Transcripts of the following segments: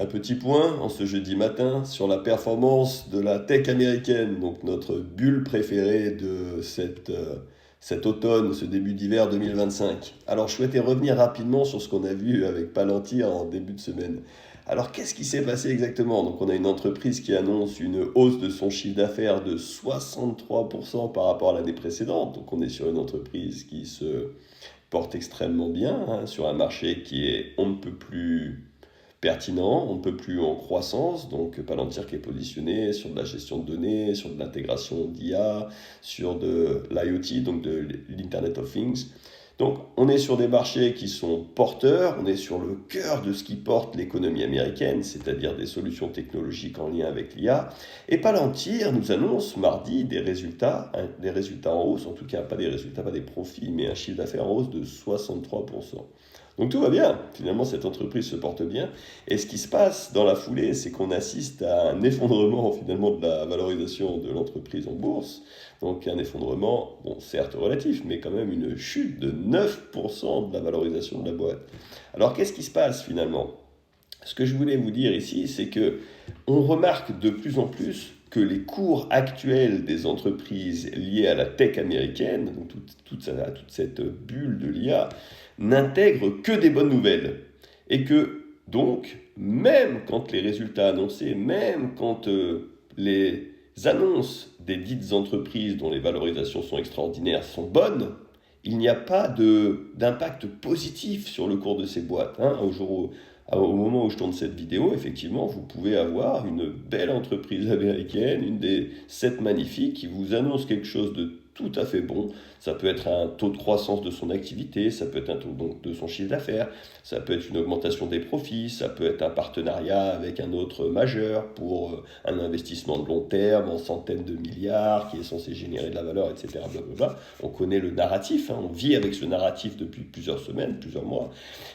Un petit point en ce jeudi matin sur la performance de la tech américaine, donc notre bulle préférée de cet automne, ce début d'hiver 2025. Alors je souhaitais revenir rapidement sur ce qu'on a vu avec Palantir en début de semaine. Alors qu'est-ce qui s'est passé exactement? Donc on a une entreprise qui annonce une hausse de son chiffre d'affaires de 63% par rapport à l'année précédente. Donc on est sur une entreprise qui se porte extrêmement bien, hein, sur un marché qui est on ne peut plus pertinent, on ne peut plus en croissance, donc Palantir qui est positionné sur de la gestion de données, sur de l'intégration d'IA, sur de l'IoT, donc de l'Internet of Things. Donc on est sur des marchés qui sont porteurs, on est sur le cœur de ce qui porte l'économie américaine, c'est-à-dire des solutions technologiques en lien avec l'IA. Et Palantir nous annonce mardi des résultats en hausse, en tout cas pas des résultats, pas des profits, mais un chiffre d'affaires en hausse de 63%. Donc tout va bien, finalement cette entreprise se porte bien. Et ce qui se passe dans la foulée, c'est qu'on assiste à un effondrement finalement de la valorisation de l'entreprise en bourse. Donc un effondrement, bon certes relatif, mais quand même une chute de 9% de la valorisation de la boîte. Alors qu'est-ce qui se passe finalement? Ce que je voulais vous dire ici, c'est que on remarque de plus en plus que les cours actuels des entreprises liées à la tech américaine, donc toute cette bulle de l'IA, n'intègrent que des bonnes nouvelles. Et que donc, même quand les résultats annoncés, même quand les annonces des dites entreprises dont les valorisations sont extraordinaires sont bonnes, il n'y a pas d'impact positif sur le cours de ces boîtes. Hein. Au moment où je tourne cette vidéo, effectivement, vous pouvez avoir une belle entreprise américaine, une des 7 magnifiques, qui vous annonce quelque chose de tout à fait bon. Ça peut être un taux de croissance de son activité, ça peut être un taux donc, de son chiffre d'affaires, ça peut être une augmentation des profits, ça peut être un partenariat avec un autre majeur pour un investissement de long terme en centaines de milliards qui est censé générer de la valeur, etc. Blablabla. On connaît le narratif, hein, on vit avec ce narratif depuis plusieurs semaines, plusieurs mois.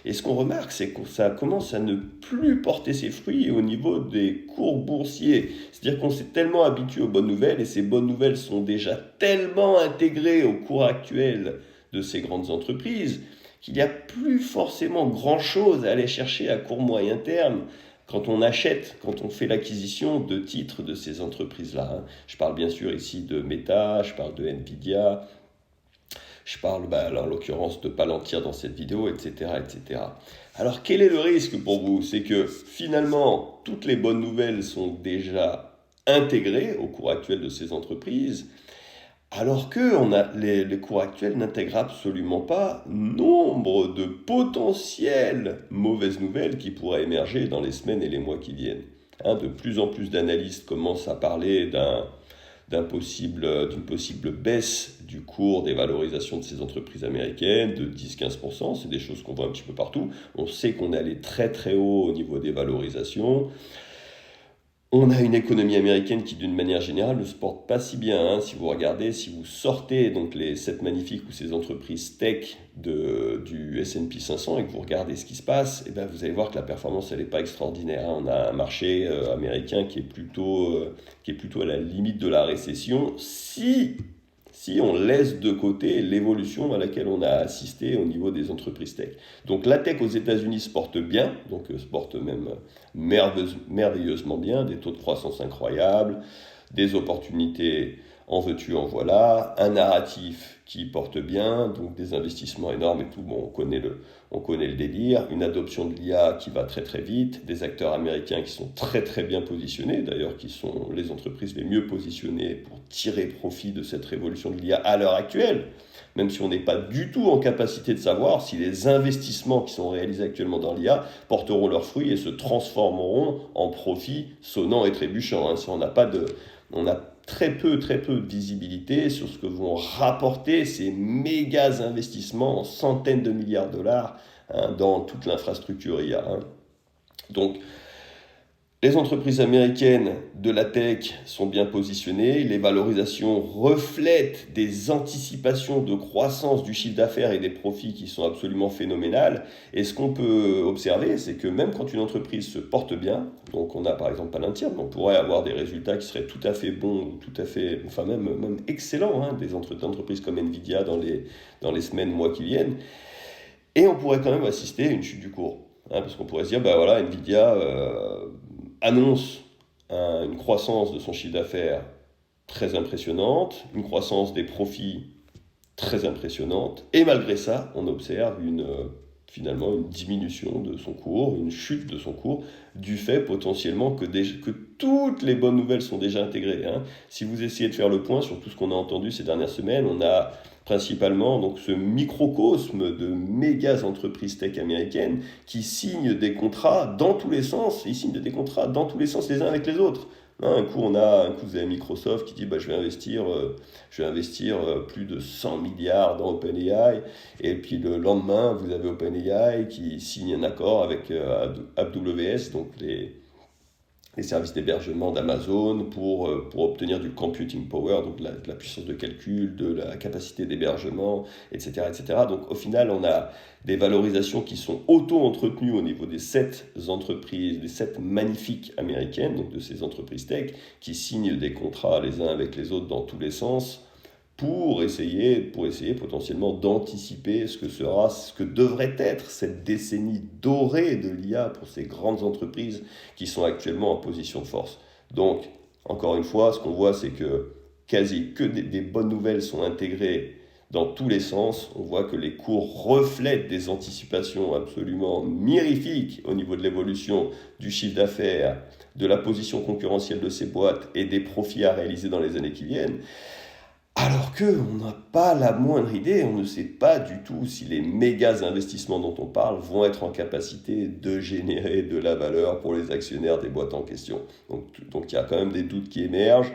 Et ce qu'on remarque, c'est que ça commence à ne plus porter ses fruits au niveau des cours boursiers. C'est-à-dire qu'on s'est tellement habitué aux bonnes nouvelles et ces bonnes nouvelles sont déjà tellement intégrées au cours actuel de ces grandes entreprises qu'il n'y a plus forcément grand-chose à aller chercher à court moyen terme quand on achète, quand on fait l'acquisition de titres de ces entreprises-là. Hein. Je parle bien sûr ici de Meta, je parle de Nvidia, je parle en l'occurrence de Palantir dans cette vidéo, etc., etc. Alors quel est le risque pour vous? C'est que finalement, toutes les bonnes nouvelles sont déjà intégrées au cours actuel de ces entreprises, alors que les cours actuels n'intègrent absolument pas nombre de potentielles mauvaises nouvelles qui pourraient émerger dans les semaines et les mois qui viennent. Hein, de plus en plus d'analystes commencent à parler d'une possible baisse du cours des valorisations de ces entreprises américaines de 10-15%. C'est des choses qu'on voit un petit peu partout. On sait qu'on est allé très très haut au niveau des valorisations. On a une économie américaine qui, d'une manière générale, ne se porte pas si bien. Hein. Si vous regardez, si vous sortez donc les 7 magnifiques ou ces entreprises tech du S&P 500 et que vous regardez ce qui se passe, eh bien, vous allez voir que la performance, elle n'est pas extraordinaire. Hein. On a un marché américain qui est plutôt à la limite de la récession si on laisse de côté l'évolution à laquelle on a assisté au niveau des entreprises tech. Donc la tech aux États-Unis se porte bien, donc se porte même merveilleusement bien, des taux de croissance incroyables, des opportunités en veux-tu, en voilà, un narratif qui porte bien, donc des investissements énormes et tout, bon, on connaît le délire, une adoption de l'IA qui va très très vite, des acteurs américains qui sont très très bien positionnés, d'ailleurs qui sont les entreprises les mieux positionnées pour tirer profit de cette révolution de l'IA à l'heure actuelle, même si on n'est pas du tout en capacité de savoir si les investissements qui sont réalisés actuellement dans l'IA porteront leurs fruits et se transformeront en profits sonnants et trébuchants. Hein. Si on a très peu de visibilité sur ce que vont rapporter ces méga investissements en centaines de milliards de dollars, hein, dans toute l'infrastructure IA. Hein. Donc, les entreprises américaines de la tech sont bien positionnées, les valorisations reflètent des anticipations de croissance du chiffre d'affaires et des profits qui sont absolument phénoménales. Et ce qu'on peut observer, c'est que même quand une entreprise se porte bien, donc on a par exemple Palantir, on pourrait avoir des résultats qui seraient tout à fait bons, tout à fait, enfin même excellents, hein, des entreprises comme Nvidia dans les semaines, mois qui viennent, et on pourrait quand même assister à une chute du cours. parce qu'on pourrait se dire, bah voilà, Nvidia annonce une croissance de son chiffre d'affaires très impressionnante, une croissance des profits très impressionnante, et malgré ça, on observe finalement une diminution de son cours, une chute de son cours, du fait potentiellement que toutes les bonnes nouvelles sont déjà intégrées. Si vous essayez de faire le point sur tout ce qu'on a entendu ces dernières semaines, on a principalement donc ce microcosme de méga entreprises tech américaines qui signent des contrats dans tous les sens, ils signent des contrats dans tous les sens les uns avec les autres. Un coup, vous avez Microsoft qui dit bah, je vais investir plus de 100 milliards dans OpenAI. Et puis le lendemain, vous avez OpenAI qui signe un accord avec AWS, donc les services d'hébergement d'Amazon pour obtenir du computing power, donc de la puissance de calcul, de la capacité d'hébergement, etc., etc. Donc au final, on a des valorisations qui sont auto-entretenues au niveau des 7 entreprises, des 7 magnifiques américaines, donc de ces entreprises tech, qui signent des contrats les uns avec les autres dans tous les sens, pour essayer potentiellement d'anticiper ce que devrait être cette décennie dorée de l'IA pour ces grandes entreprises qui sont actuellement en position de force. Donc, encore une fois, ce qu'on voit, c'est que quasi que des bonnes nouvelles sont intégrées dans tous les sens. On voit que les cours reflètent des anticipations absolument mirifiques au niveau de l'évolution du chiffre d'affaires, de la position concurrentielle de ces boîtes et des profits à réaliser dans les années qui viennent. Alors qu'on n'a pas la moindre idée, on ne sait pas du tout si les méga investissements dont on parle vont être en capacité de générer de la valeur pour les actionnaires des boîtes en question. Donc il y a quand même des doutes qui émergent.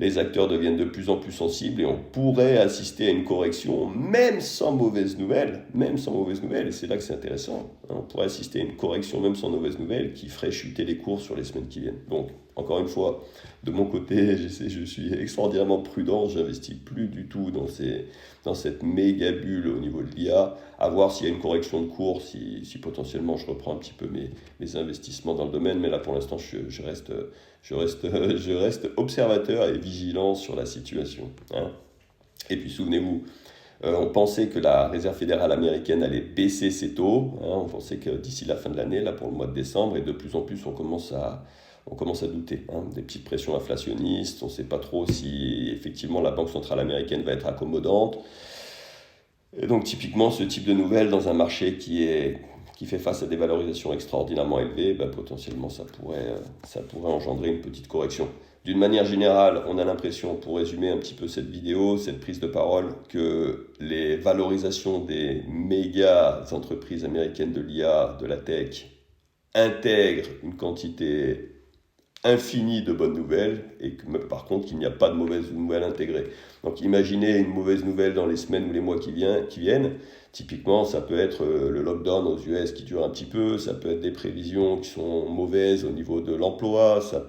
Les acteurs deviennent de plus en plus sensibles et on pourrait assister à une correction, même sans mauvaise nouvelle, et c'est là que c'est intéressant. On pourrait assister à une correction, même sans mauvaise nouvelle, qui ferait chuter les cours sur les semaines qui viennent. Donc, encore une fois, de mon côté, je suis extraordinairement prudent, j'investis plus du tout dans cette méga bulle au niveau de l'IA, à voir s'il y a une correction de cours, si potentiellement je reprends un petit peu mes investissements dans le domaine, mais là pour l'instant je reste observateur et vigilant sur la situation. Et puis souvenez-vous, on pensait que la Réserve fédérale américaine allait baisser ses taux. On pensait que d'ici la fin de l'année, là pour le mois de décembre, et de plus en plus on commence à douter. Des petites pressions inflationnistes, on ne sait pas trop si effectivement la Banque centrale américaine va être accommodante. Et donc typiquement ce type de nouvelles dans un marché qui fait face à des valorisations extraordinairement élevées, potentiellement ça pourrait engendrer une petite correction. D'une manière générale, on a l'impression, pour résumer un petit peu cette vidéo, cette prise de parole, que les valorisations des méga entreprises américaines de l'IA, de la tech, intègrent une quantité infinie de bonnes nouvelles et que, par contre qu'il n'y a pas de mauvaises nouvelles intégrées. Donc imaginez une mauvaise nouvelle dans les semaines ou les mois qui viennent. Typiquement, ça peut être le lockdown aux US qui dure un petit peu, ça peut être des prévisions qui sont mauvaises au niveau de l'emploi, il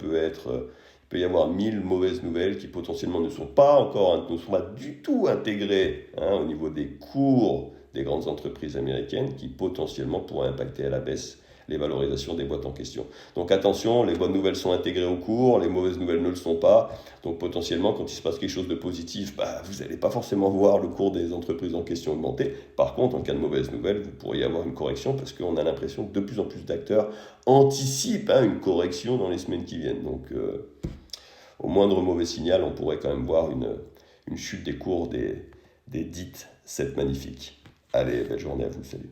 peut y avoir 1000 mauvaises nouvelles qui potentiellement ne sont pas du tout intégrées au niveau des cours des grandes entreprises américaines qui potentiellement pourraient impacter à la baisse les valorisations des boîtes en question. Donc attention, les bonnes nouvelles sont intégrées au cours, les mauvaises nouvelles ne le sont pas. Donc potentiellement, quand il se passe quelque chose de positif, vous n'allez pas forcément voir le cours des entreprises en question augmenter. Par contre, en cas de mauvaise nouvelle, vous pourriez avoir une correction parce qu'on a l'impression que de plus en plus d'acteurs anticipent une correction dans les semaines qui viennent. Donc au moindre mauvais signal, on pourrait quand même voir une chute des cours des dites 7 magnifiques. Allez, belle journée à vous, salut.